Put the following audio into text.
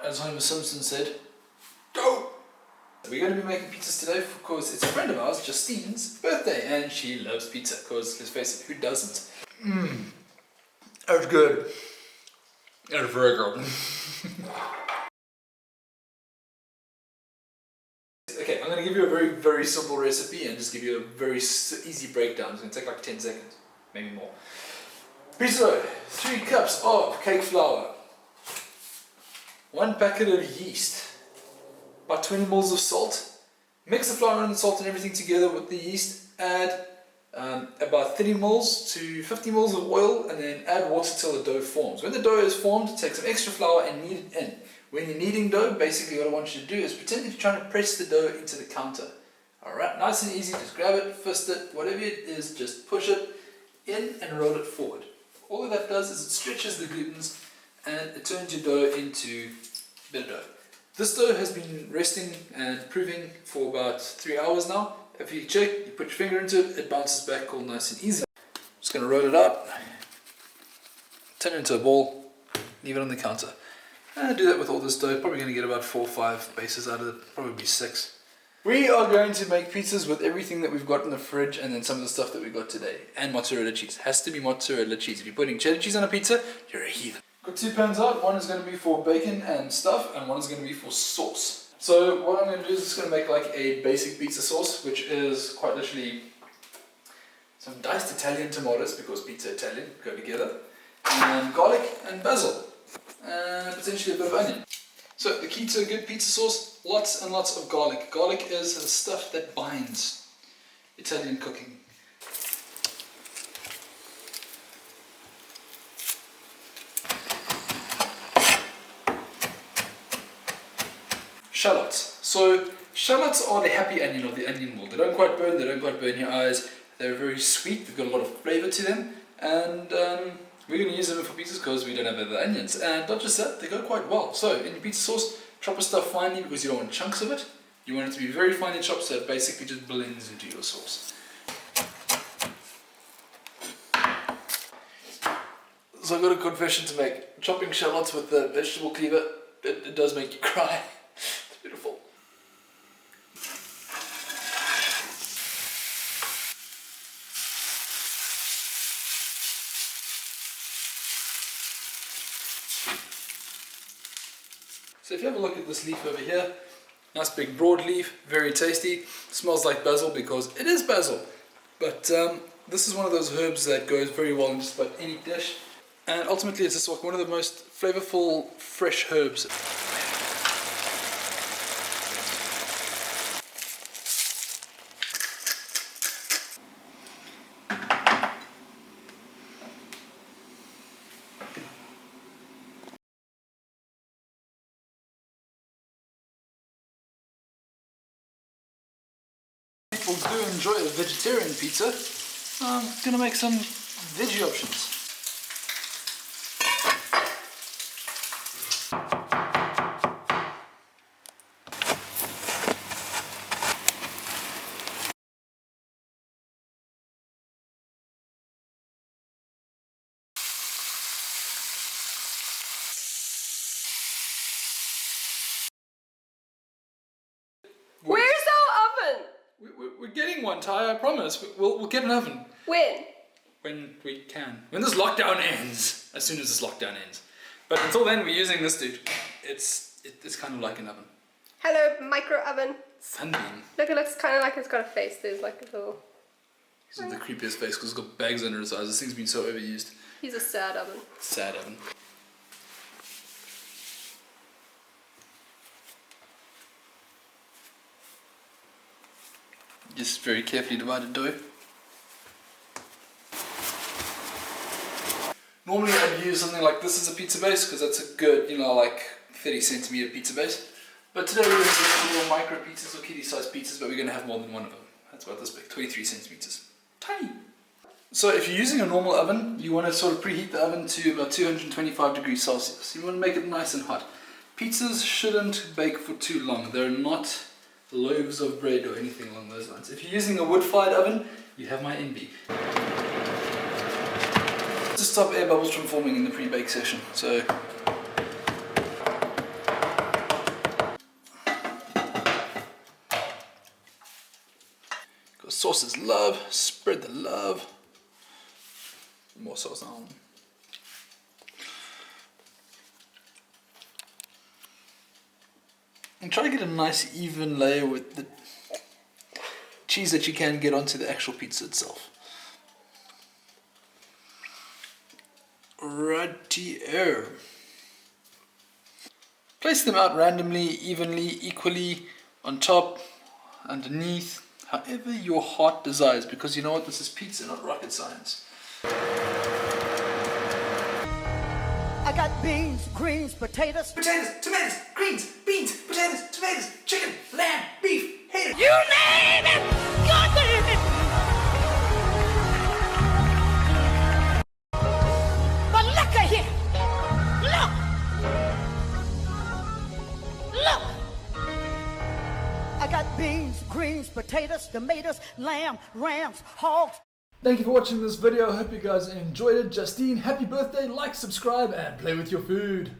as Homer Simpson said, go! We're going to be making pizzas today because it's a friend of ours, Justine's birthday, and she loves pizza because, let's face it, who doesn't? That's good. That's very good. Okay, I'm going to give you a very, very simple recipe and just give you a very easy breakdown. It's going to take like 10 seconds, maybe more. Pizza dough, 3 cups of cake flour, 1 packet of yeast, about 20 ml of salt. Mix the flour and the salt and everything together with the yeast. Add about 30 ml to 50 ml of oil, and then add water till the dough forms. When the dough is formed, take some extra flour and knead it in. When you're kneading dough, basically what I want you to do is pretend if you're trying to press the dough into the counter. Alright, nice and easy, just grab it, fist it, whatever it is, just push it in and roll it forward. All of that does is it stretches the glutens and it turns your dough into better dough. This dough has been resting and proving for about 3 hours now. If you check, you put your finger into it, it bounces back all nice and easy. Just going to roll it out, turn it into a ball, leave it on the counter. And do that with all this dough. Probably going to get about 4 or 5 bases out of it, probably 6. We are going to make pizzas with everything that we've got in the fridge and then some of the stuff that we got today. And mozzarella cheese. Has to be mozzarella cheese. If you're putting cheddar cheese on a pizza, you're a heathen. Got 2 pans out. One is going to be for bacon and stuff, and one is going to be for sauce. So what I'm going to do is just going to make like a basic pizza sauce, which is quite literally some diced Italian tomatoes, because pizza and Italian go together, and garlic and basil, and potentially a bit of onion. So the key to a good pizza sauce, lots and lots of garlic. Garlic is the stuff that binds Italian cooking. Shallots. So shallots are the happy onion of the onion world. They don't quite burn, they don't quite burn your eyes. They're very sweet, they've got a lot of flavour to them, and we're going to use them for pizzas because we don't have other onions. And not just that, they go quite well. So in your pizza sauce, chop your stuff finely because you don't want chunks of it. You want it to be very finely chopped so it basically just blends into your sauce. So I've got a confession to make. Chopping shallots with the vegetable cleaver, it does make you cry. It's beautiful. So if you have a look at this leaf over here, nice big broad leaf, very tasty, smells like basil because it is basil. But this is one of those herbs that goes very well in just about any dish. And ultimately it's just like one of the most flavorful fresh herbs. People do enjoy a vegetarian pizza. I'm going to make some veggie options. Where's our oven? We're getting one, Ty, I promise. We'll get an oven. When? When we can. When this lockdown ends. As soon as this lockdown ends. But until then, we're using this, dude. It's kind of like an oven. Hello, micro oven. Sunbeam. Look, it looks kind of like it's got a face. There's like a little... This is the creepiest face because it's got bags under his eyes. This thing's been so overused. He's a sad oven. Sad oven. Just very carefully divided dough. Normally I'd use something like this as a pizza base because that's a good, like 30 centimeter pizza base. But today we're going to do little micro pizzas or kitty sized pizzas, but we're going to have more than one of them. That's about this big, 23 centimeters. Tiny! So if you're using a normal oven, you want to sort of preheat the oven to about 225 degrees Celsius. You want to make it nice and hot. Pizzas shouldn't bake for too long. They're not loaves of bread or anything along those lines. If you're using a wood-fired oven, you have my envy. To stop air bubbles from forming in the pre-bake session. So sauce is love. Spread the love. More sauce on. And try to get a nice even layer with the cheese that you can get onto the actual pizza itself. Righty-o. Place them out randomly, evenly, equally, on top, underneath, however your heart desires, because you know what, this is pizza, not rocket science. I got beans, greens, potatoes. Potatoes, tomatoes, greens, beans, potatoes, tomatoes, chicken, lamb, beef, hay. You name it! God damn it! But look at here! Look! Look! I got beans, greens, potatoes, tomatoes, lamb, rams, hogs. Thank you for watching this video. I hope you guys enjoyed it. Justine, happy birthday, like, subscribe, and play with your food.